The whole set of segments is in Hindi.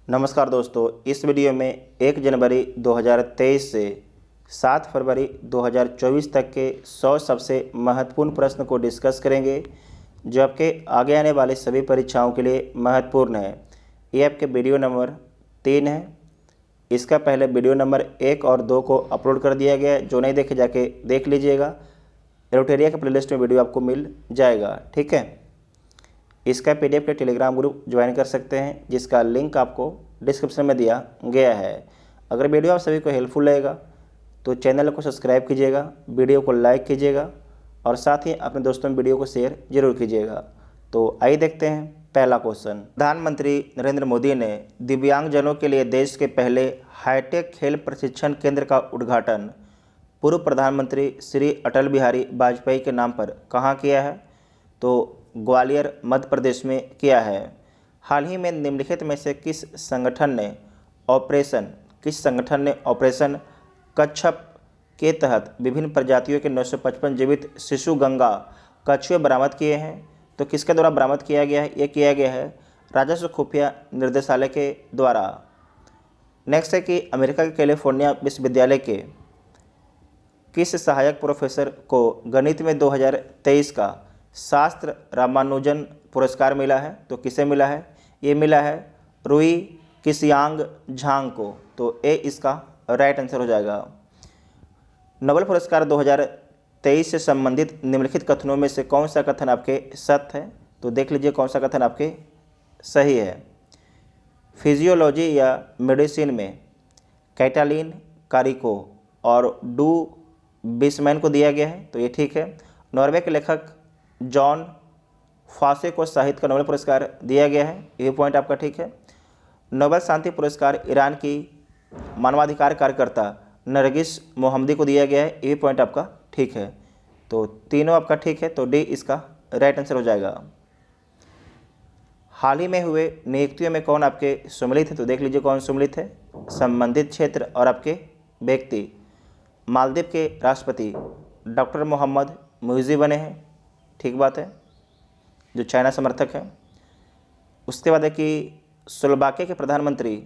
नमस्कार दोस्तों, इस वीडियो में 1 जनवरी 2023 से 7 फरवरी 2024 तक के 100 सबसे महत्वपूर्ण प्रश्न को डिस्कस करेंगे जो आपके आगे आने वाले सभी परीक्षाओं के लिए महत्वपूर्ण है। ये आपके वीडियो नंबर 3 है। इसका पहले वीडियो नंबर 1 और 2 को अपलोड कर दिया गया है। जो नहीं देखे जाके देख लीजिएगा। एरोटेरिया के प्लेलिस्ट में वीडियो आपको मिल जाएगा, ठीक है। इसका PDF के टेलीग्राम ग्रुप ज्वाइन कर सकते हैं, जिसका लिंक आपको डिस्क्रिप्शन में दिया गया है। अगर वीडियो आप सभी को हेल्पफुल लगेगा तो चैनल को सब्सक्राइब कीजिएगा, वीडियो को लाइक कीजिएगा और साथ ही अपने दोस्तों में वीडियो को शेयर जरूर कीजिएगा। तो आइए देखते हैं पहला क्वेश्चन। प्रधानमंत्री नरेंद्र मोदी ने दिव्यांगजनों के लिए देश के पहले हाईटेक खेल प्रशिक्षण केंद्र का उद्घाटन पूर्व प्रधानमंत्री श्री अटल बिहारी वाजपेयी के नाम पर कहाँ किया है? तो ग्वालियर मध्य प्रदेश में किया है। हाल ही में निम्नलिखित में से किस संगठन ने ऑपरेशन कच्छप के तहत विभिन्न प्रजातियों के 955 जीवित शिशु गंगा कछुए बरामद किए हैं? तो किसके द्वारा बरामद किया गया है? ये किया गया है राजस्व खुफिया निर्देशालय के द्वारा। नेक्स्ट है कि अमेरिका के कैलिफोर्निया विश्वविद्यालय के किस सहायक प्रोफेसर को गणित में 2023 का शास्त्र रामानुजन पुरस्कार मिला है? तो किसे मिला है? ये मिला है रुई किसियांग झांग को। तो ए इसका राइट आंसर हो जाएगा। नोबेल पुरस्कार 2023 से संबंधित निम्नलिखित कथनों में से कौन सा कथन आपके सत्य है? तो देख लीजिए कौन सा कथन आपके सही है। फिजियोलॉजी या मेडिसिन में कैटालिन कारिको और डू बिसमैन को दिया गया है। तो ये ठीक है। नॉर्वे के लेखक जॉन फासे को साहित्य का नोबेल पुरस्कार दिया गया है। ये पॉइंट आपका ठीक है। नोबेल शांति पुरस्कार ईरान की मानवाधिकार कार्यकर्ता नरगिस मोहम्मदी को दिया गया है। ये पॉइंट आपका ठीक है। तो तीनों आपका ठीक है। तो डी इसका राइट आंसर हो जाएगा। हाल ही में हुए नियुक्तियों में कौन आपके सम्मिलित है? तो देख लीजिए कौन सम्मिलित है। संबंधित क्षेत्र और आपके व्यक्ति। मालदीव के राष्ट्रपति डॉक्टर मोहम्मद मुइज़ी बने हैं, ठीक बात है, जो चाइना समर्थक है। उसके बाद है कि स्लोवाकिया के प्रधानमंत्री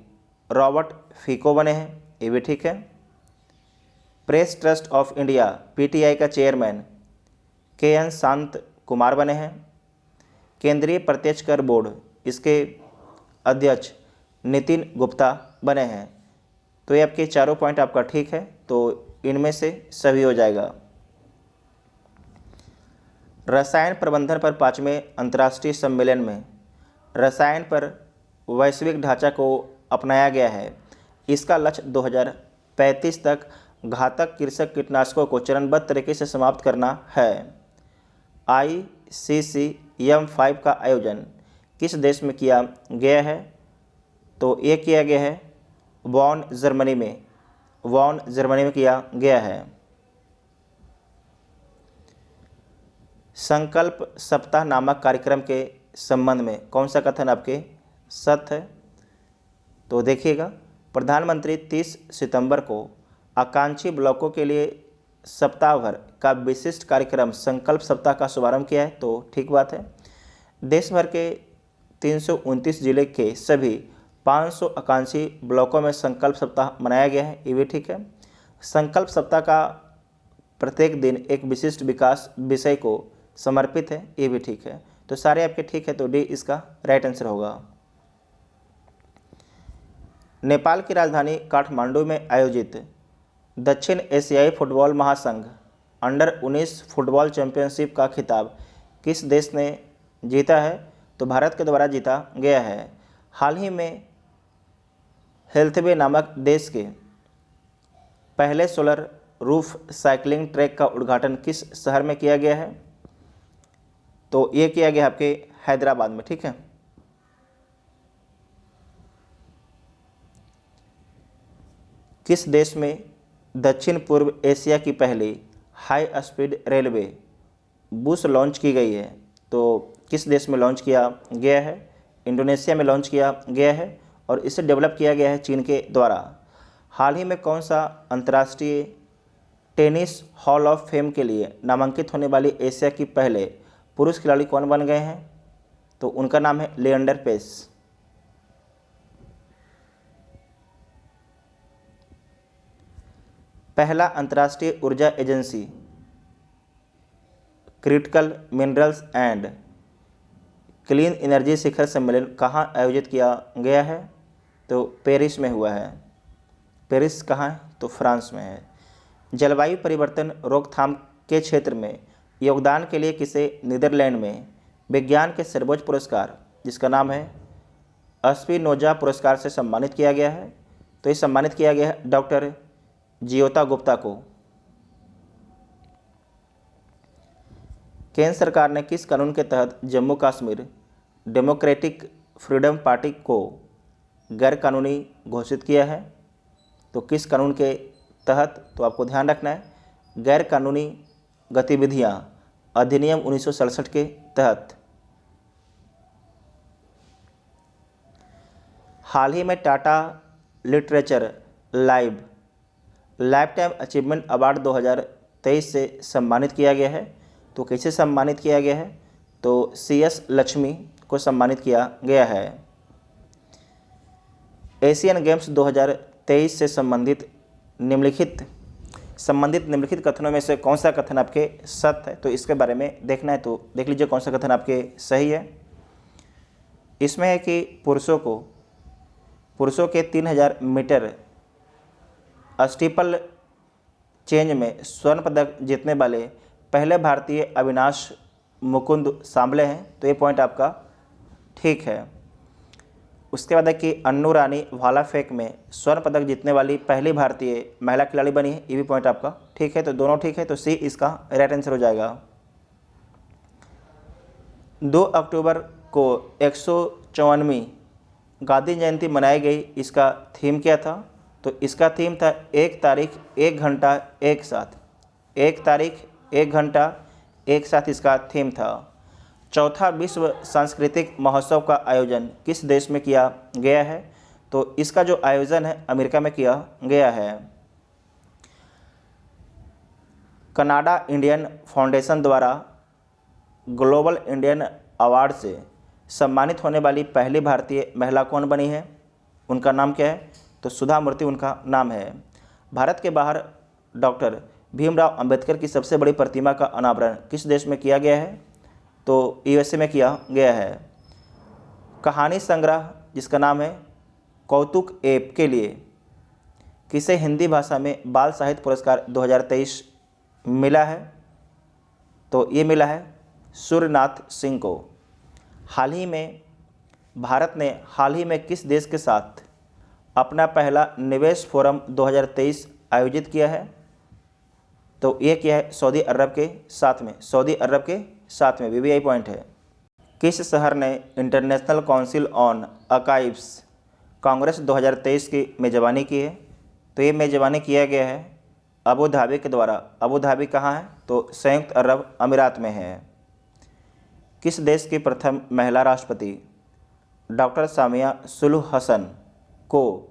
रॉबर्ट फिको बने हैं, ये भी ठीक है। Press trust of India PTI का चेयरमैन KN शांत कुमार बने हैं। केंद्रीय प्रत्यक्ष कर बोर्ड इसके अध्यक्ष नितिन गुप्ता बने हैं। तो ये आपके चारों पॉइंट आपका ठीक है। तो इनमें से सभी हो जाएगा। रसायन प्रबंधन पर 5वें अंतर्राष्ट्रीय सम्मेलन में रसायन पर वैश्विक ढांचा को अपनाया गया है। इसका लक्ष्य 2035 तक घातक कृषक कीटनाशकों को चरणबद्ध तरीके से समाप्त करना है। ICCM5 का आयोजन किस देश में किया गया है? तो ये किया गया है बॉन जर्मनी में किया गया है। संकल्प सप्ताह नामक कार्यक्रम के संबंध में कौन सा कथन आपके सत्य है? तो देखिएगा, प्रधानमंत्री 30 सितंबर को आकांक्षी ब्लॉकों के लिए सप्ताह भर का विशिष्ट कार्यक्रम संकल्प सप्ताह का शुभारंभ किया है। तो ठीक बात है। देश भर के 329 जिले के सभी 500 आकांक्षी ब्लॉकों में संकल्प सप्ताह मनाया गया है। ये भी ठीक है। संकल्प सप्ताह का प्रत्येक दिन एक विशिष्ट विकास विषय को समर्पित है। ये भी ठीक है। तो सारे आपके ठीक है। तो डी इसका राइट आंसर होगा। नेपाल की राजधानी काठमांडू में आयोजित दक्षिण एशियाई फुटबॉल महासंघ अंडर-19 फुटबॉल चैंपियनशिप का खिताब किस देश ने जीता है? तो भारत के द्वारा जीता गया है। हाल ही में हेल्थवे नामक देश के पहले सोलर रूफ साइकिलिंग ट्रैक का उद्घाटन किस शहर में किया गया है? तो ये किया गया आपके हैदराबाद में, ठीक है। किस देश में दक्षिण पूर्व एशिया की पहली high speed railway bus launch की गई है? तो किस देश में लॉन्च किया गया है? इंडोनेशिया में लॉन्च किया गया है और इसे डेवलप किया गया है चीन के द्वारा। हाल ही में कौन सा अंतर्राष्ट्रीय टेनिस हॉल ऑफ फेम के लिए नामांकित होने वाली एशिया की पहले पुरुष खिलाड़ी कौन बन गए हैं? तो उनका नाम है लिएंडर पेस। पहला अंतर्राष्ट्रीय ऊर्जा agency critical minerals and clean energy शिखर सम्मेलन कहाँ आयोजित किया गया है? तो पेरिस में हुआ है। पेरिस कहाँ है? तो फ्रांस में है। जलवायु परिवर्तन रोकथाम के क्षेत्र में योगदान के लिए किसे नीदरलैंड में विज्ञान के सर्वोच्च पुरस्कार जिसका नाम है स्पिनोजा पुरस्कार से सम्मानित किया गया है? तो ये सम्मानित किया गया है डॉक्टर जियोता गुप्ता को। केंद्र सरकार ने किस कानून के तहत Jammu Kashmir democratic freedom party को गैर कानूनी घोषित किया है? तो किस कानून के तहत? तो आपको ध्यान रखना है गैर कानूनी गतिविधियां अधिनियम 1967 के तहत। हाल ही में Tata literature life time achievement award 2023 से सम्मानित किया गया है। तो कैसे सम्मानित किया गया है? तो CS लक्ष्मी को सम्मानित किया गया है। एशियन गेम्स 2023 से संबंधित निम्नलिखित कथनों में से कौन सा कथन आपके सत्य है? तो इसके बारे में देखना है, तो देख लीजिए कौन सा कथन आपके सही है। इसमें है कि पुरुषों के 3000 मीटर स्टीपल चेंज में स्वर्ण पदक जीतने वाले पहले भारतीय अविनाश मुकुंद सांबले हैं। तो ये पॉइंट आपका ठीक है। उसके बाद है कि अन्नू रानी भाला फेंक में स्वर्ण पदक जीतने वाली पहली भारतीय महिला खिलाड़ी बनी है। ये भी पॉइंट आपका ठीक है। तो दोनों ठीक है, तो सी इसका राइट आंसर हो जाएगा। 2 अक्टूबर को 154वीं गांधी जयंती मनाई गई। इसका थीम क्या था? तो इसका थीम था 1 तारीख 1 घंटा एक साथ। 1 तारीख 1 घंटा एक साथ इसका थीम था। चौथा विश्व सांस्कृतिक महोत्सव का आयोजन किस देश में किया गया है? तो इसका जो आयोजन है अमेरिका में किया गया है। कनाडा इंडियन फाउंडेशन द्वारा ग्लोबल इंडियन अवार्ड से सम्मानित होने वाली पहली भारतीय महिला कौन बनी है? उनका नाम क्या है? तो सुधा मूर्ति उनका नाम है। भारत के बाहर डॉक्टर भीमराव अंबेडकर की सबसे बड़ी प्रतिमा का अनावरण किस देश में किया गया है? तो USA में किया गया है। कहानी संग्रह जिसका नाम है कौतुक ऐप के लिए किसे हिंदी भाषा में बाल साहित्य पुरस्कार 2023 मिला है? तो ये मिला है सूर्यनाथ सिंह को। भारत ने हाल ही में किस देश के साथ अपना पहला निवेश फोरम 2023 आयोजित किया है? तो ये किया है सऊदी अरब के साथ में। BBI पॉइंट है। किस शहर ने international council on archives Congress 2023 की मेज़बानी की है? तो ये मेज़बानी किया गया है अबू धाबी के द्वारा। अबू धाबी कहाँ है? तो संयुक्त अरब अमीरात में है। किस देश की प्रथम महिला राष्ट्रपति डॉक्टर सामिया सुलूह हसन को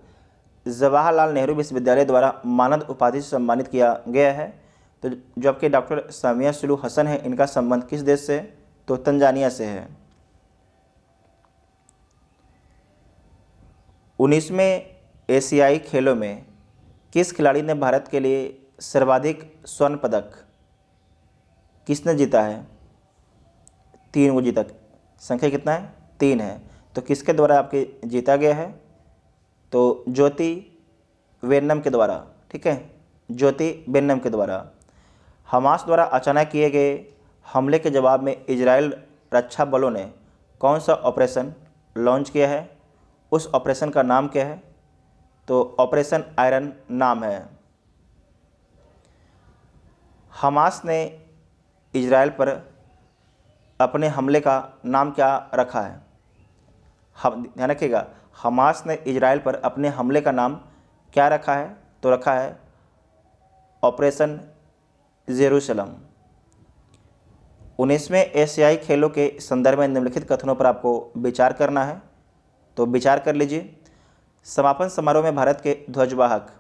जवाहरलाल नेहरू विश्वविद्यालय द्वारा मानद उपाधि से सम्मानित किया गया है? तो जबकि डॉक्टर सामिया सुलूह हसन है, इनका संबंध किस देश से? तो तंजानिया से है। 19वें एशियाई खेलों में किस खिलाड़ी ने भारत के लिए सर्वाधिक स्वर्ण पदक किसने जीता है? 3 को जीता। संख्या कितना है? 3 है। तो किसके द्वारा आपके जीता गया है? तो ज्योति वेन्नम के द्वारा। ठीक है, ज्योति वेन्नम के द्वारा। हमास द्वारा अचानक किए गए हमले के जवाब में इजराइल रक्षा बलों ने कौन सा ऑपरेशन लॉन्च किया है? उस ऑपरेशन का नाम क्या है? तो ऑपरेशन आयरन नाम है। हमास ने इजराइल पर अपने हमले का नाम क्या रखा है? हम ध्यान रखिएगा, हमास ने इजराइल पर अपने हमले का नाम क्या रखा है? तो रखा है ऑपरेशन जेरूसलम। 19वें एशियाई खेलों के संदर्भ में निम्नलिखित कथनों पर आपको विचार करना है, तो विचार कर लीजिए। समापन समारोह में भारत के ध्वजवाहक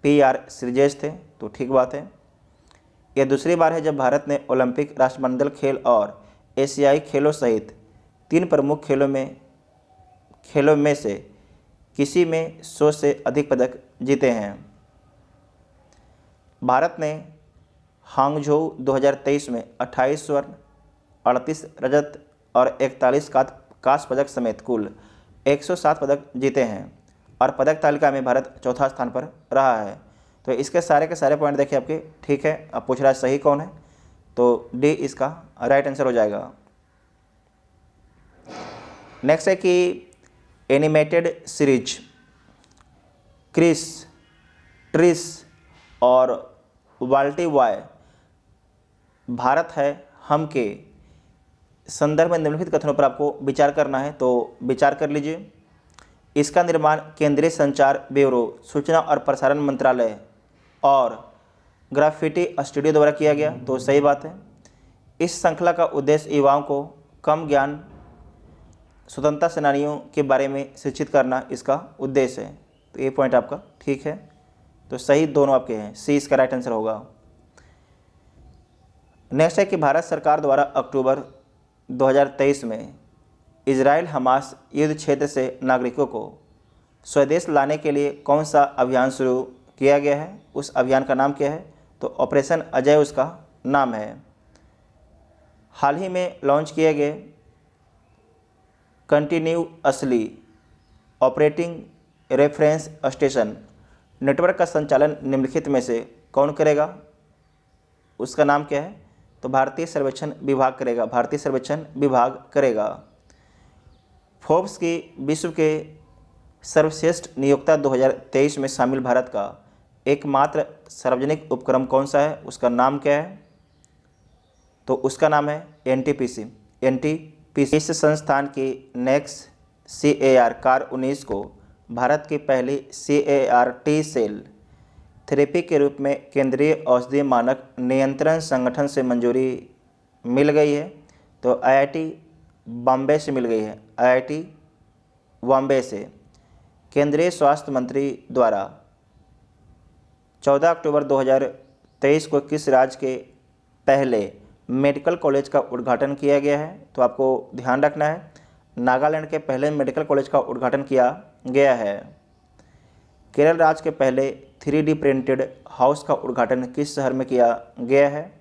PR श्रीजेश थे, तो ठीक बात है। यह दूसरी बार है जब भारत ने ओलंपिक, राष्ट्रमंडल खेल और एशियाई खेलों सहित 3 प्रमुख खेलों में से किसी में 100 से अधिक पदक जीते हैं। भारत ने हांगझोऊ 2023 में 28 स्वर्ण, 38 रजत और 41 कांस्य पदक समेत कुल 107 पदक जीते हैं और पदक तालिका में भारत चौथा स्थान पर रहा है। तो इसके सारे के सारे पॉइंट देखिए आपके ठीक है। अब पूछ रहा है सही कौन है, तो डी इसका राइट आंसर हो जाएगा। नेक्स्ट है कि एनिमेटेड सीरीज क्रिस, ट्रिस और वाल्टी वाय भारत है हम के संदर्भ में निम्नलिखित कथनों पर आपको विचार करना है, तो विचार कर लीजिए। इसका निर्माण केंद्रीय संचार ब्यूरो, सूचना और प्रसारण मंत्रालय और ग्राफिटी स्टूडियो द्वारा किया गया, तो सही बात है। इस श्रृंखला का उद्देश्य युवाओं को कम ज्ञान स्वतंत्रता सेनानियों के बारे में शिक्षित करना इसका उद्देश्य है, तो ये पॉइंट आपका ठीक है। तो सही दोनों आपके हैं, सी इसका राइट आंसर होगा। नेक्स्ट है कि भारत सरकार द्वारा अक्टूबर 2023 में इजराइल हमास युद्ध क्षेत्र से नागरिकों को स्वदेश लाने के लिए कौन सा अभियान शुरू किया गया है, उस अभियान का नाम क्या है, तो ऑपरेशन अजय उसका नाम है। हाल ही में लॉन्च किए गए continuously operating reference station network का संचालन निम्नलिखित में से कौन करेगा, उसका नाम क्या है, तो भारतीय सर्वेक्षण विभाग करेगा, भारतीय सर्वेक्षण विभाग करेगा। फोर्ब्स की विश्व के सर्वश्रेष्ठ नियोक्ता 2023 में शामिल भारत का एकमात्र सार्वजनिक उपक्रम कौन सा है, उसका नाम क्या है, तो उसका नाम है एनटीपीसी। इस संस्थान की नेक्स्ट CAR कार 19 को भारत की पहली CAR टी सेल थेरेपी के रूप में केंद्रीय औषधि मानक नियंत्रण संगठन से मंजूरी मिल गई है, तो IIT बॉम्बे से मिल गई है, IIT बॉम्बे से। केंद्रीय स्वास्थ्य मंत्री द्वारा 14 अक्टूबर 2023 को किस राज्य के पहले मेडिकल कॉलेज का उद्घाटन किया गया है, तो आपको ध्यान रखना है नागालैंड के पहले मेडिकल कॉलेज का उद्घाटन किया गया है। केरल राज्य के पहले 3D प्रिंटेड हाउस का उद्घाटन किस शहर में किया गया है,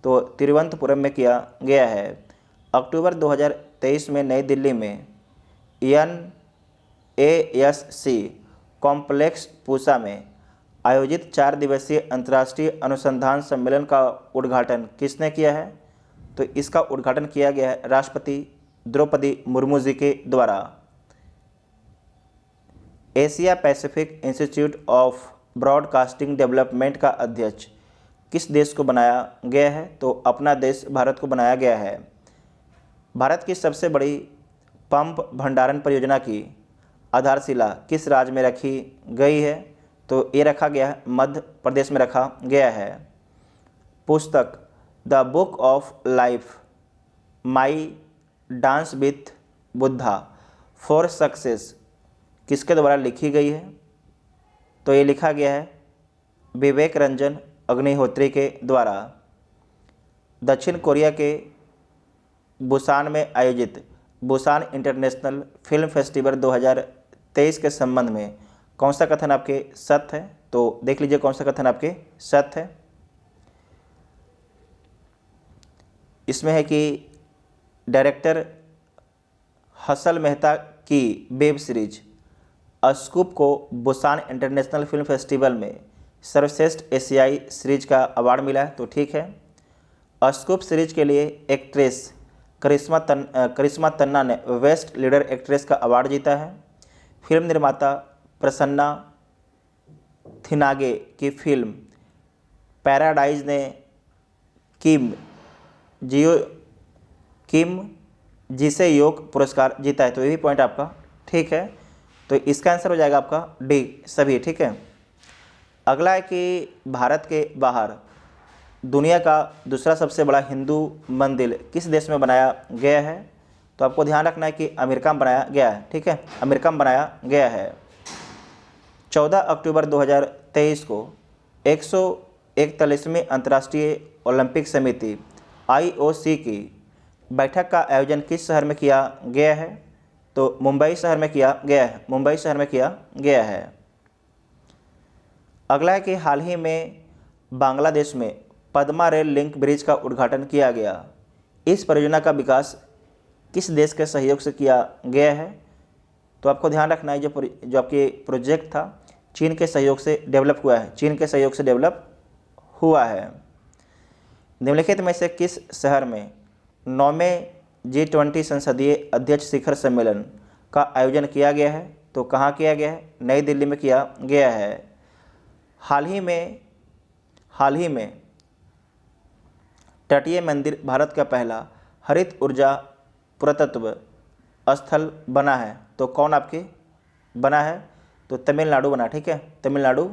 तो तिरुवनंतपुरम में किया गया है। अक्टूबर 2023 में नई दिल्ली में NASC कॉम्प्लेक्स पूसा में आयोजित 4 दिवसीय अंतर्राष्ट्रीय अनुसंधान सम्मेलन का उद्घाटन किसने किया है, तो इसका उद्घाटन किया गया है राष्ट्रपति द्रौपदी मुर्मू जी के द्वारा। Asia Pacific institute of broadcasting development का अध्यक्ष किस देश को बनाया गया है, तो अपना देश भारत को बनाया गया है। भारत की सबसे बड़ी पंप भंडारण परियोजना की आधारशिला किस राज्य में रखी गई है, तो ये रखा गया है मध्य प्रदेश में रखा गया है। पुस्तक the book of life my dance with Buddha for success किसके द्वारा लिखी गई है, तो ये लिखा गया है विवेक रंजन अग्निहोत्री के द्वारा। दक्षिण कोरिया के बुसान में आयोजित बुसान इंटरनेशनल फिल्म फेस्टिवल 2023 के संबंध में कौन सा कथन आपके सत्य है, तो देख लीजिए कौन सा कथन आपके सत्य है। इसमें है कि डायरेक्टर हसल मेहता की वेब सीरीज स्कूप को बुसान इंटरनेशनल फिल्म फेस्टिवल में सर्वश्रेष्ठ एशियाई सीरीज का अवार्ड मिला है, तो ठीक है। स्कूप सीरीज के लिए एक्ट्रेस करिश्मा तन्ना ने बेस्ट लीडर एक्ट्रेस का अवार्ड जीता है। फिल्म निर्माता प्रसन्ना थिनागे की फिल्म पैराडाइज ने किम जिसे योग पुरस्कार जीता है, तो ये भी पॉइंट आपका ठीक है। तो इसका आंसर हो जाएगा आपका डी सभी, ठीक है। अगला है कि भारत के बाहर दुनिया का दूसरा सबसे बड़ा हिंदू मंदिर किस देश में बनाया गया है, तो आपको ध्यान रखना है कि अमेरिका में बनाया गया है, ठीक है, अमेरिका में बनाया गया है। 14 अक्टूबर 2023 को 141वीं अंतर्राष्ट्रीय ओलंपिक समिति IOC की बैठक का आयोजन किस शहर में किया गया है, तो मुंबई शहर में किया गया है, मुंबई शहर में किया गया है। अगला है कि हाल ही में बांग्लादेश में पद्मा रेल लिंक ब्रिज का उद्घाटन किया गया। इस परियोजना का विकास किस देश के सहयोग से किया गया है? तो आपको ध्यान रखना है जो आपके प्रोजेक्ट था चीन के सहयोग से डेवलप हुआ है, चीन के सहयोग से डेवलप हुआ है। निम्नलिखित में से किस शहर में 9वें G20 संसदीय अध्यक्ष शिखर सम्मेलन का आयोजन किया गया है? तो कहाँ किया गया है? नई दिल्ली में किया गया है। हाल ही में तटीय मंदिर भारत का पहला हरित ऊर्जा पुरातत्व स्थल बना है। तो कौन आपके बना है? तो तमिलनाडु बना, ठीक है, तमिलनाडु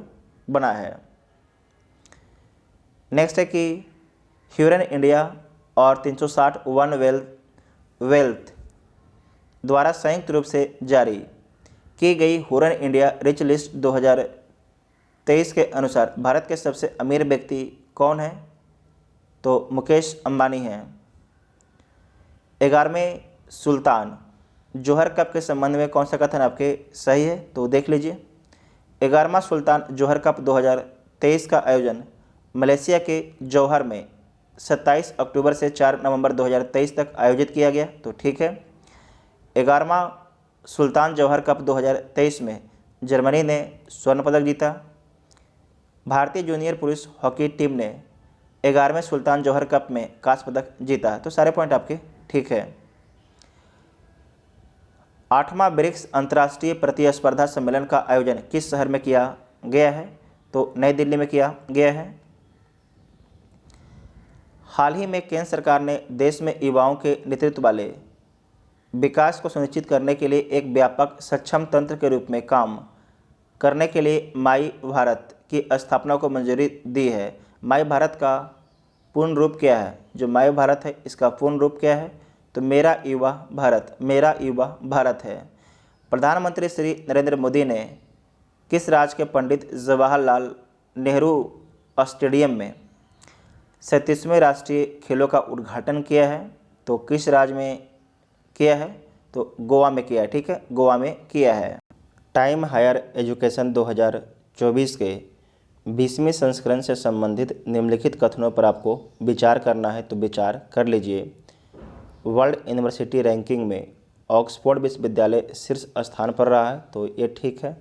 बना है। नेक्स्ट है कि ह्यूरन इंडिया और 360 वन वेल्थ द्वारा संयुक्त रूप से जारी की गई ह्यूरन इंडिया रिच लिस्ट 2023 के अनुसार भारत के सबसे अमीर व्यक्ति कौन है? तो मुकेश अंबानी हैं। 11वें सुल्तान जौहर कप के संबंध में कौन सा कथन आपके सही है? तो देख लीजिए। 11वां सुल्तान जौहर कप 2023 का आयोजन मलेशिया के जौहर में 27 अक्टूबर से 4 नवंबर 2023 तक आयोजित किया गया। तो ठीक है। 11वां सुल्तान जौहर कप 2023 में जर्मनी ने स्वर्ण पदक जीता। भारतीय जूनियर पुरुष हॉकी टीम ने 11वें सुल्तान जौहर कप में कांस्य पदक जीता। तो सारे पॉइंट आपके ठीक है। 8वां ब्रिक्स अंतर्राष्ट्रीय प्रतिस्पर्धा सम्मेलन का आयोजन किस शहर में किया गया है? तो नई दिल्ली में किया गया है। हाल ही में केंद्र सरकार ने देश में युवाओं के नेतृत्व वाले विकास को सुनिश्चित करने के लिए एक व्यापक सक्षम तंत्र के रूप में काम करने के लिए माई भारत की स्थापना को मंजूरी दी है। माई भारत का पूर्ण रूप क्या है? जो माई भारत है इसका पूर्ण रूप क्या है? तो मेरा युवा भारत है। प्रधानमंत्री श्री नरेंद्र मोदी ने किस राज्य के पंडित जवाहरलाल नेहरू स्टेडियम में 37वें राष्ट्रीय खेलों का उद्घाटन किया है? तो किस राज्य में किया है? तो गोवा में किया है, ठीक है, गोवा में किया है। टाइम हायर एजुकेशन 2024 के 20वें संस्करण से संबंधित निम्नलिखित कथनों पर आपको विचार करना है, तो विचार कर लीजिए। वर्ल्ड यूनिवर्सिटी रैंकिंग में ऑक्सफोर्ड विश्वविद्यालय शीर्ष स्थान पर रहा है। तो ये ठीक है।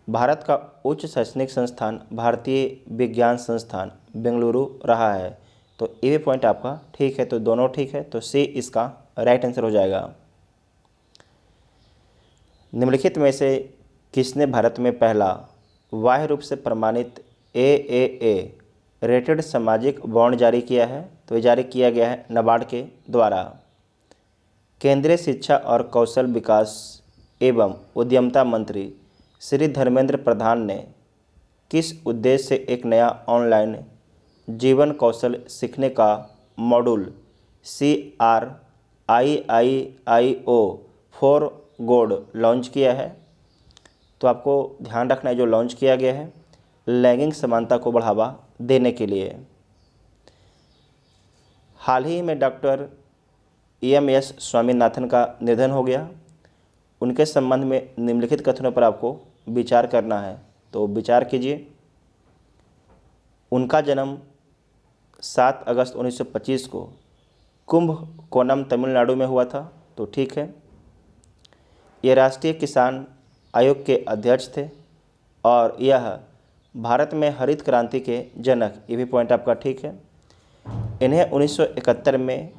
भारत का उच्च शैक्षणिक संस्थान भारतीय विज्ञान संस्थान बेंगलुरु रहा है। तो ये भी पॉइंट आपका ठीक है। तो दोनों ठीक है। तो सी इसका राइट आंसर हो जाएगा। निम्नलिखित में से किसने भारत में पहला बाह्य रूप से प्रमाणित AAA रेटेड सामाजिक बॉन्ड जारी किया है? तो ये जारी किया गया है नाबार्ड के द्वारा। केंद्रीय शिक्षा और कौशल विकास एवं उद्यमिता मंत्री श्री धर्मेंद्र प्रधान ने किस उद्देश्य से एक नया ऑनलाइन जीवन कौशल सीखने का मॉड्यूल CRIIIO फॉर गोड लॉन्च किया है? तो आपको ध्यान रखना है जो लॉन्च किया गया है लैंगिक समानता को बढ़ावा देने के लिए। हाल ही में डॉक्टर EMS स्वामीनाथन का निधन हो गया। उनके संबंध में निम्नलिखित कथनों पर आपको विचार करना है। तो विचार कीजिए। उनका जन्म 7 अगस्त 1925 को कुंभकोणम तमिलनाडु में हुआ था। तो ठीक है। ये राष्ट्रीय किसान आयोग के अध्यक्ष थे और यह भारत में हरित क्रांति के जनक, ये भी पॉइंट आपका ठीक है। इन्हें 1971 में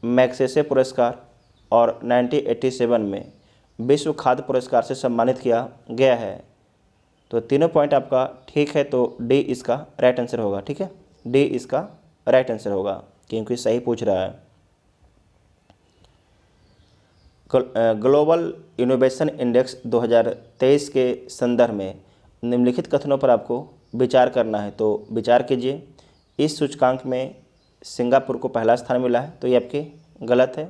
मैग्सेसे पुरस्कार और 1987 में विश्व खाद्य पुरस्कार से सम्मानित किया गया है। तो तीनों पॉइंट आपका ठीक है। तो डी इसका राइट आंसर होगा, ठीक है, डी इसका राइट आंसर होगा क्योंकि सही पूछ रहा है। ग्लोबल इनोवेशन इंडेक्स 2023 के संदर्भ में निम्नलिखित कथनों पर आपको विचार करना है। तो विचार कीजिए। इस सूचकांक में सिंगापुर को पहला स्थान मिला है। तो ये आपके गलत है।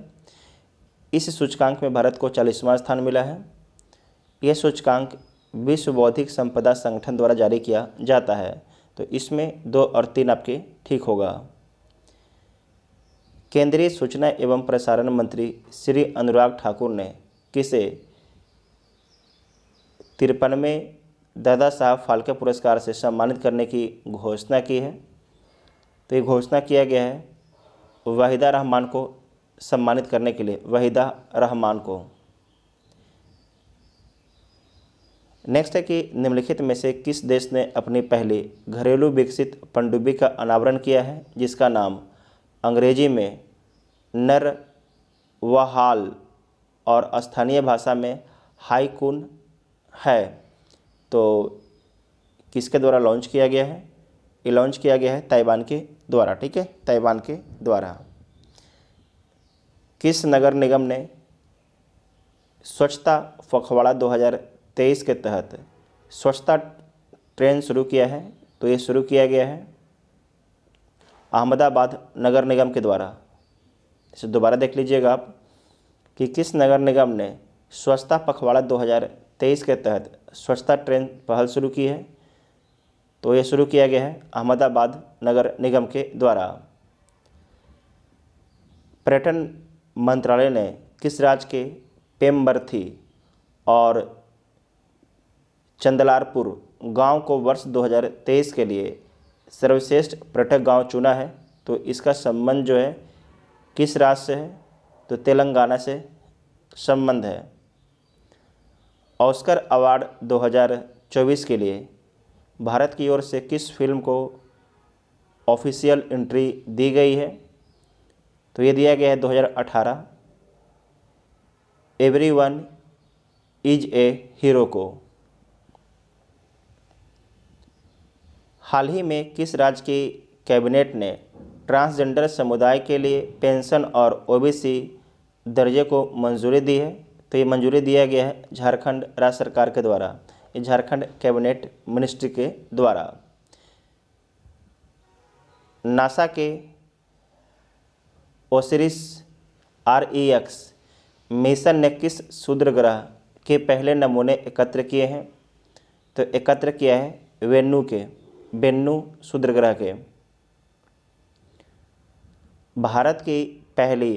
इस सूचकांक में भारत को 40वां स्थान मिला है। यह सूचकांक विश्व बौद्धिक संपदा संगठन द्वारा जारी किया जाता है। तो इसमें 2 और 3 आपके ठीक होगा। केंद्रीय सूचना एवं प्रसारण मंत्री श्री अनुराग ठाकुर ने किसे 53वें दादा साहब फाल्के पुरस्कार से सम्मानित करने की घोषणा की है? तो ये घोषणा किया गया है वहीदा रहमान को सम्मानित करने के लिए, वहीदा रहमान को। नेक्स्ट है कि निम्नलिखित में से किस देश ने अपनी पहली घरेलू विकसित पनडुब्बी का अनावरण किया है, जिसका नाम अंग्रेजी में नरवाहाल और स्थानीय भाषा में हाईकुन है? तो किसके द्वारा लॉन्च किया गया है? ये लॉन्च किया गया है ताइवान के द्वारा। ठीक है, ताइवान के द्वारा। किस नगर निगम ने स्वच्छता पखवाड़ा 2023 के तहत स्वच्छता ट्रेन शुरू किया है? तो ये शुरू किया गया है अहमदाबाद नगर निगम के द्वारा। इसे दोबारा देख लीजिएगा आप कि किस नगर निगम ने स्वच्छता पखवाड़ा 2023 के तहत स्वच्छता ट्रेन पहल शुरू की है? तो ये शुरू किया गया है अहमदाबाद नगर निगम के द्वारा। पर्यटन मंत्रालय ने किस राज्य के पेमबरथी और चंदलारपुर गांव को वर्ष 2023 के लिए सर्वश्रेष्ठ पर्यटक गांव चुना है? तो इसका संबंध जो है किस राज्य से है? तो तेलंगाना से संबंध है। ऑस्कर अवार्ड 2024 के लिए भारत की ओर से किस फिल्म को ऑफिशियल एंट्री दी गई है? तो ये दिया गया है 2018 एवरीवन इज ए हीरो को। हाल ही में किस राज्य की कैबिनेट ने ट्रांसजेंडर समुदाय के लिए पेंशन और ओबीसी दर्जे को मंजूरी दी है? तो ये मंजूरी दिया गया है झारखंड राज्य सरकार के द्वारा, ये झारखंड कैबिनेट मिनिस्ट्री के द्वारा। नासा के ओसिरिस REX मिशन ने किस क्षुद्र ग्रह के पहले नमूने एकत्र किए हैं? तो एकत्र किया है वेन्नू क्षुद्र ग्रह के। भारत की पहली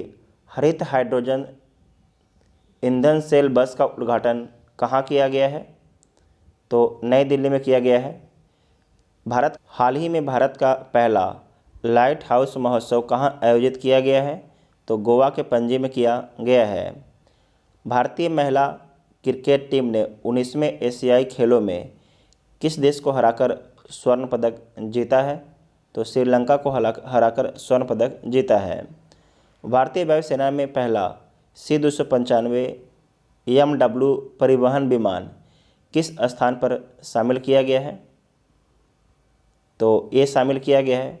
हरित हाइड्रोजन ईंधन सेल बस का उद्घाटन कहाँ किया गया है? तो नई दिल्ली में किया गया है। हाल ही में भारत का पहला लाइट हाउस महोत्सव कहाँ आयोजित किया गया है? तो गोवा के पणजी में किया गया है। भारतीय महिला क्रिकेट टीम ने 19वें एशियाई खेलों में किस देश को हराकर स्वर्ण पदक जीता है? तो श्रीलंका को हराकर स्वर्ण पदक जीता है। भारतीय वायुसेना में पहला C-295 MW परिवहन विमान किस स्थान पर शामिल किया गया है? तो ये शामिल किया गया है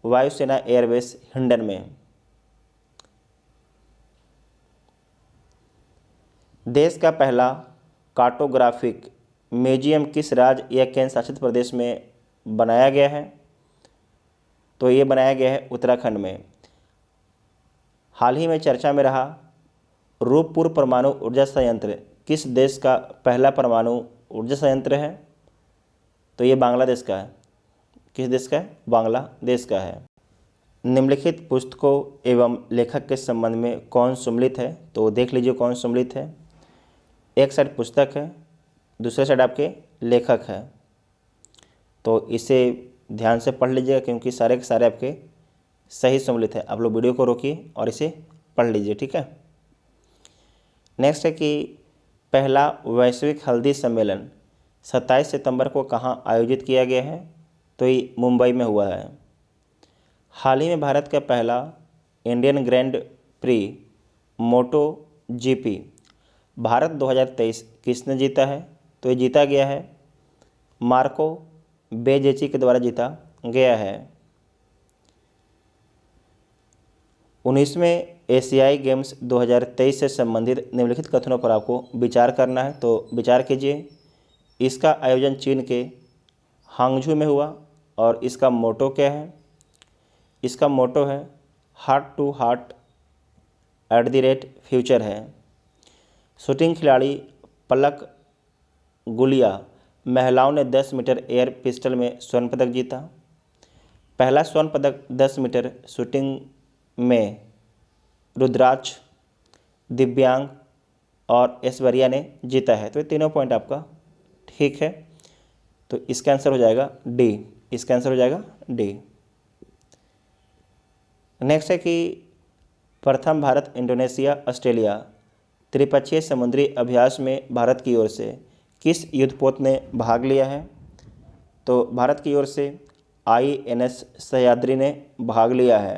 वायुसेना एयरबेस हिंडन में। देश का पहला कार्टोग्राफिक म्यूजियम किस राज्य या केंद्र शासित प्रदेश में बनाया गया है? तो ये बनाया गया है उत्तराखंड में। हाल ही में चर्चा में रहा रूपपुर परमाणु ऊर्जा संयंत्र किस देश का पहला परमाणु ऊर्जा संयंत्र है? तो ये बांग्लादेश का है। किस देश का है? बांग्लादेश का है। निम्नलिखित पुस्तकों एवं लेखक के संबंध में कौन सम्मिलित है? तो देख लीजिए कौन सम्मिलित है। एक साइड पुस्तक है, दूसरे साइड आपके लेखक है। तो इसे ध्यान से पढ़ लीजिएगा क्योंकि सारे के सारे आपके सही सम्मिलित है। आप लोग वीडियो को रोकिए और इसे पढ़ लीजिए, ठीक है। नेक्स्ट है कि पहला वैश्विक हल्दी सम्मेलन 27 सितंबर को कहाँ आयोजित किया गया है? तो ये मुंबई में हुआ है। हाल ही में भारत का पहला इंडियन ग्रैंड प्री मोटो GP भारत 2023 किसने जीता है? तो ये जीता गया है मार्को बेजेची के द्वारा जीता गया है। 19वें एशियाई गेम्स 2023 से संबंधित निम्नलिखित कथनों पर आपको विचार करना है, तो विचार कीजिए। इसका आयोजन चीन के हांगझू में हुआ और इसका मोटो क्या है? इसका मोटो है हार्ट टू हार्ट @फ्यूचर है। शूटिंग खिलाड़ी पलक गुलिया महिलाओं ने 10 मीटर एयर पिस्टल में स्वर्ण पदक जीता। पहला स्वर्ण पदक 10 मीटर शूटिंग में रुद्राक्ष, दिव्यांग और ऐश्वर्या ने जीता है। तो ये तीनों पॉइंट आपका ठीक है। तो इसका आंसर हो जाएगा डी। इसका आंसर हो जाएगा डी। नेक्स्ट है कि प्रथम भारत इंडोनेशिया ऑस्ट्रेलिया त्रिपक्षीय समुद्री अभ्यास में भारत की ओर से किस युद्धपोत ने भाग लिया है? तो भारत की ओर से INS सह्याद्री ने भाग लिया है।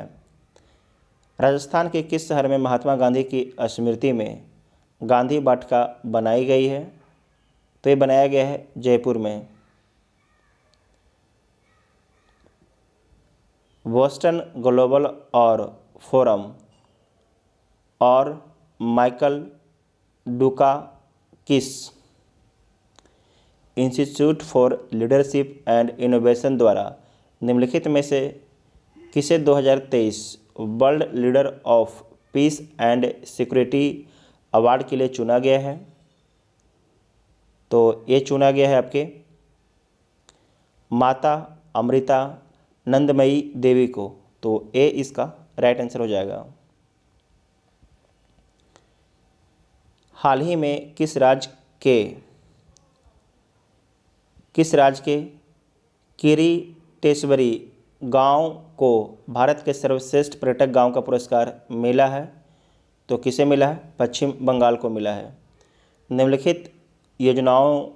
राजस्थान के किस शहर में महात्मा गांधी की स्मृति में गांधी वाटिका बनाई गई है? तो ये बनाया गया है जयपुर में। बोस्टन ग्लोबल और फोरम और Michael Dukakis institute for leadership and innovation द्वारा निम्नलिखित में से किसे 2023 world leader of peace and security award के लिए चुना गया है? तो ये चुना गया है आपके माता अमृता नंदमयी देवी को। तो ए इसका राइट आंसर हो जाएगा। हाल ही में किस राज्य के किरीटेश्वरी गांव को भारत के सर्वश्रेष्ठ पर्यटक गांव का पुरस्कार मिला है? तो किसे मिला है? पश्चिम बंगाल को मिला है। निम्नलिखित योजनाओं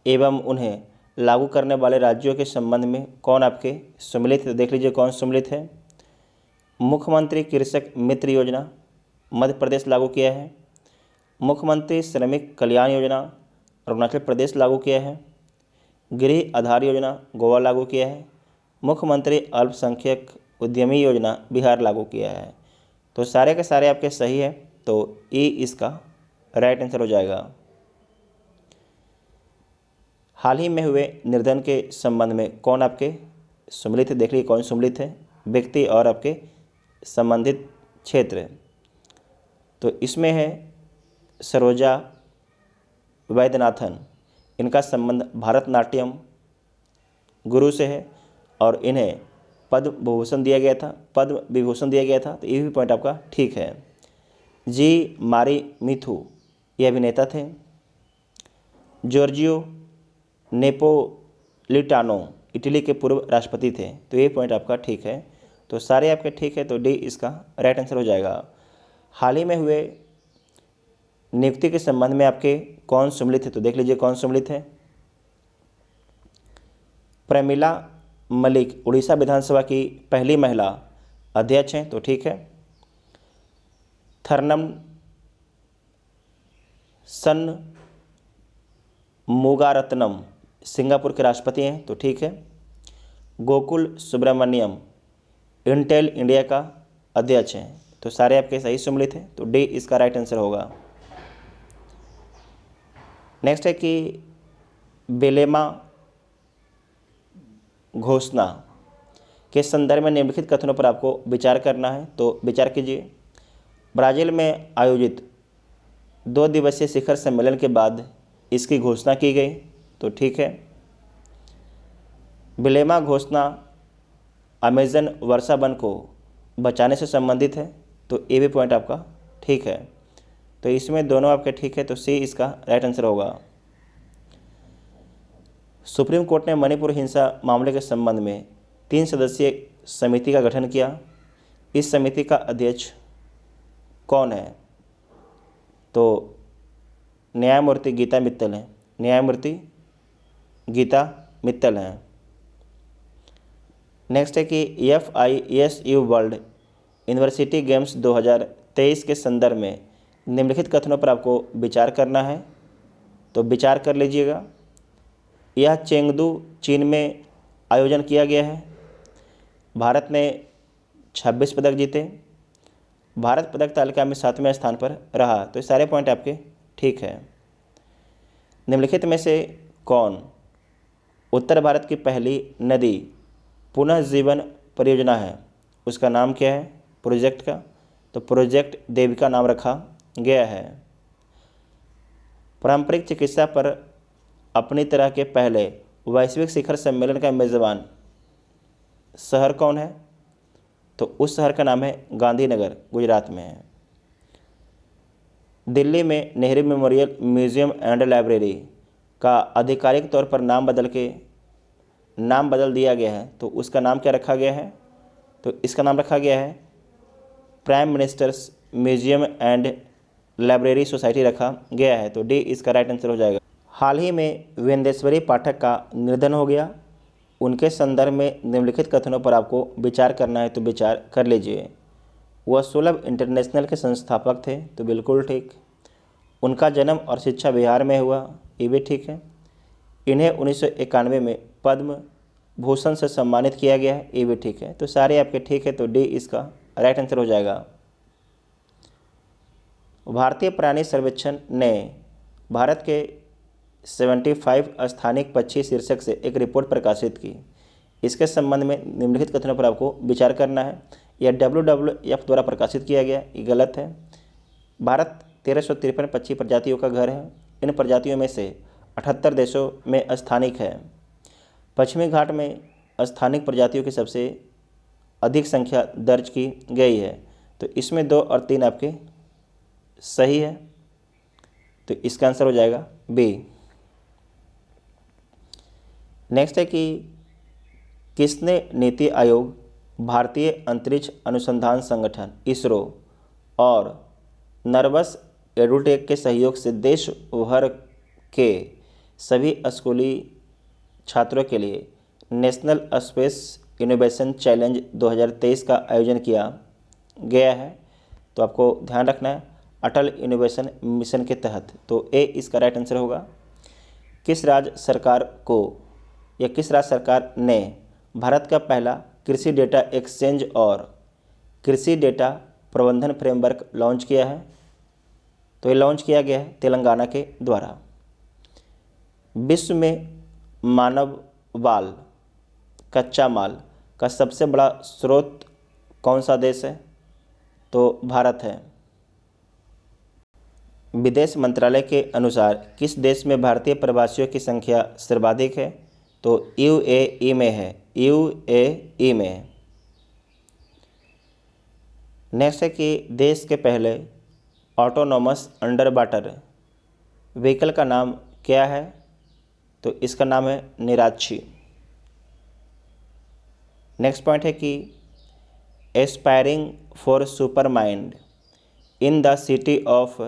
एवं उन्हें लागू करने वाले राज्यों के संबंध में कौन आपके सम्मिलित है? देख लीजिए कौन सम्मिलित है। मुख्यमंत्री कृषक मित्र योजना मध्य प्रदेश लागू किया है। मुख्यमंत्री श्रमिक कल्याण योजना अरुणाचल प्रदेश लागू किया है। गृह आधार योजना गोवा लागू किया है। मुख्यमंत्री अल्पसंख्यक उद्यमी योजना बिहार लागू किया है। तो सारे के सारे आपके सही है, तो ए इसका राइट आंसर हो जाएगा। हाल ही में हुए निर्धन के संबंध में कौन आपके सम्मिलित है? देख लीजिए कौन सम्मिलित है, व्यक्ति और आपके संबंधित क्षेत्र। तो इसमें है सरोजा वैद्यनाथन। इनका संबंध भारतनाट्यम गुरु से है और इन्हें पद्म विभूषण दिया गया था। तो ये भी पॉइंट आपका ठीक है। जी मारी मिथु ये अभिनेता थे। जॉर्जियो नेपोलिटानो इटली के पूर्व राष्ट्रपति थे। तो ये पॉइंट आपका ठीक है। तो सारे आपके ठीक है, तो डी इसका राइट आंसर हो जाएगा। हाल ही में हुए नियुक्ति के संबंध में आपके कौन सम्मिलित है? तो देख लीजिए कौन सम्मिलित है। प्रमिला मलिक उड़ीसा विधानसभा की पहली महिला अध्यक्ष हैं। तो ठीक है। थर्नम सन मुगारत्नम सिंगापुर के राष्ट्रपति हैं। तो ठीक है। गोकुल सुब्रमण्यम इंटेल इंडिया का अध्यक्ष हैं। तो सारे आपके सही सम्मिलित हैं, तो डी इसका राइट आंसर होगा। नेक्स्ट है कि बेलेमा घोषणा के संदर्भ में निम्नलिखित कथनों पर आपको विचार करना है। तो विचार कीजिए। ब्राज़ील में आयोजित 2 दिवसीय शिखर सम्मेलन के बाद इसकी घोषणा की गई। तो ठीक है। बेलेमा घोषणा अमेजन वर्षा वन को बचाने से संबंधित है। तो ये भी पॉइंट आपका ठीक है। तो इसमें दोनों आपके ठीक है, तो सी इसका राइट आंसर होगा। सुप्रीम कोर्ट ने मणिपुर हिंसा मामले के संबंध में 3 सदस्यीय समिति का गठन किया। इस समिति का अध्यक्ष कौन है? तो न्यायमूर्ति गीता मित्तल हैं। न्यायमूर्ति गीता मित्तल हैं। नेक्स्ट है कि FISU वर्ल्ड यूनिवर्सिटी गेम्स 2023 के संदर्भ में निम्नलिखित कथनों पर आपको विचार करना है। तो विचार कर लीजिएगा। यह चेंगदू चीन में आयोजन किया गया है। भारत ने 26 पदक जीते। भारत पदक तालिका में 7वें स्थान पर रहा। तो ये सारे पॉइंट आपके ठीक है। निम्नलिखित में से कौन उत्तर भारत की पहली नदी पुनर्जीवन परियोजना है? उसका नाम क्या है प्रोजेक्ट का? तो प्रोजेक्ट देविका नाम रखा गया है। पारंपरिक चिकित्सा पर अपनी तरह के पहले वैश्विक शिखर सम्मेलन का मेज़बान शहर कौन है? तो उस शहर का नाम है गांधीनगर, गुजरात में है। दिल्ली में Nehru memorial museum and library का आधिकारिक तौर पर नाम बदल दिया गया है, तो उसका नाम क्या रखा गया है? तो इसका नाम रखा गया है prime ministers museum and library society रखा गया है। तो डी इसका राइट आंसर हो जाएगा। हाल ही में विंदेश्वरी पाठक का निधन हो गया। उनके संदर्भ में निम्नलिखित कथनों पर आपको विचार करना है, तो विचार कर लीजिए। वह सुलभ इंटरनेशनल के संस्थापक थे, तो बिल्कुल ठीक। उनका जन्म और शिक्षा बिहार में हुआ, ये भी ठीक है। इन्हें 1991 में पद्म भूषण से सम्मानित किया गया है, ये भी ठीक है। तो सारे आपके ठीक है, तो डी इसका राइट आंसर हो जाएगा। भारतीय प्राणी सर्वेक्षण ने भारत के 75 स्थानिक पक्षी शीर्षक से एक रिपोर्ट प्रकाशित की। इसके संबंध में निम्नलिखित कथनों पर आपको विचार करना है। यह WWF द्वारा प्रकाशित किया गया, ये गलत है। भारत 1353 पक्षी प्रजातियों का घर है। इन प्रजातियों में से 78 देशों में स्थानिक है। पश्चिमी घाट में स्थानिक प्रजातियों की सबसे अधिक संख्या दर्ज की गई है, तो इसमें 2 और 3 आपके सही है, तो इसका आंसर हो जाएगा बी। नेक्स्ट है कि किसने नीति आयोग, भारतीय अंतरिक्ष अनुसंधान संगठन इसरो और नर्वस एडुटेक के सहयोग से देश भर के सभी स्कूली छात्रों के लिए नेशनल स्पेस इनोवेशन चैलेंज 2023 का आयोजन किया गया है? तो आपको ध्यान रखना है, अटल इनोवेशन मिशन के तहत। तो ए इसका राइट आंसर होगा। किस राज्य सरकार ने भारत का पहला कृषि डेटा एक्सचेंज और कृषि डेटा प्रबंधन फ्रेमवर्क लॉन्च किया है? तो ये लॉन्च किया गया है तेलंगाना के द्वारा। विश्व में मानव बाल कच्चा माल का सबसे बड़ा स्रोत कौन सा देश है? तो भारत है। विदेश मंत्रालय के अनुसार किस देश में भारतीय प्रवासियों की संख्या सर्वाधिक है? तो UAE में है, UAE में। नेक्स्ट है कि देश के पहले ऑटोनोमस अंडर वाटर व्हीकल का नाम क्या है? तो इसका नाम है निराक्षी। नेक्स्ट पॉइंट है कि aspiring for super mind in the city of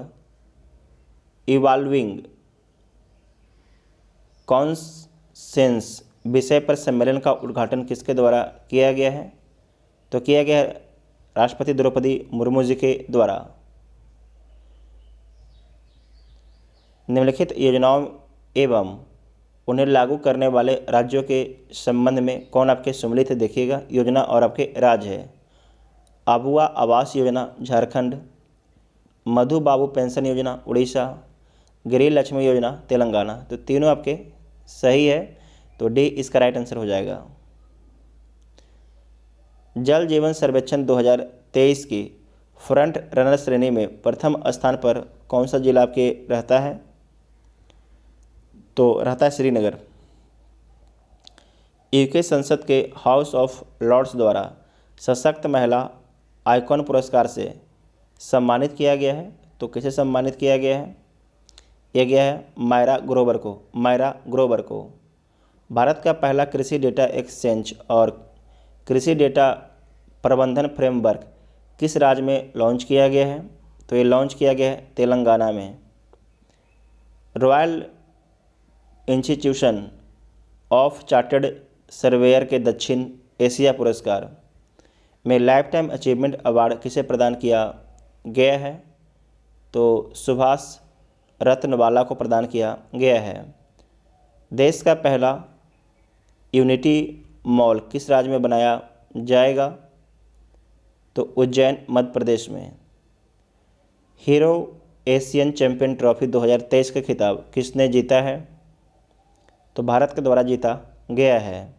evolving conscience विषय पर सम्मेलन का उद्घाटन किसके द्वारा किया गया है? तो किया गया है राष्ट्रपति द्रौपदी मुर्मू जी के द्वारा। निम्नलिखित योजनाओं एवं उन्हें लागू करने वाले राज्यों के संबंध में कौन आपके सम्मिलित है? देखिएगा, योजना और आपके राज्य है। आबुआ आवास योजना झारखंड, मधु बाबू पेंशन योजना उड़ीसा, गृह लक्ष्मी योजना तेलंगाना। तो तीनों आपके सही है, तो डी इसका राइट आंसर हो जाएगा। जल जीवन सर्वेक्षण 2023 की फ्रंट रनर श्रेणी में प्रथम स्थान पर कौन सा जिला आपके रहता है? तो रहता है श्रीनगर। यूके संसद के हाउस ऑफ लॉर्ड्स द्वारा सशक्त महिला आइकॉन पुरस्कार से सम्मानित किया गया है। तो किसे सम्मानित किया गया है? यह गया है मायरा ग्रोवर को। भारत का पहला कृषि डेटा एक्सचेंज और कृषि डेटा प्रबंधन फ्रेमवर्क किस राज्य में लॉन्च किया गया है? तो ये लॉन्च किया गया है तेलंगाना में। Royal institution of chartered surveyor के दक्षिण एशिया पुरस्कार में लाइफ टाइम अचीवमेंट अवार्ड किसे प्रदान किया गया है? तो सुभाष रत्नवाला को प्रदान किया गया है। देश का पहला यूनिटी मॉल किस राज्य में बनाया जाएगा? तो उज्जैन मध्य प्रदेश में। हीरो एशियन चैंपियन ट्रॉफी 2023 का खिताब किसने जीता है? तो भारत के द्वारा जीता गया है।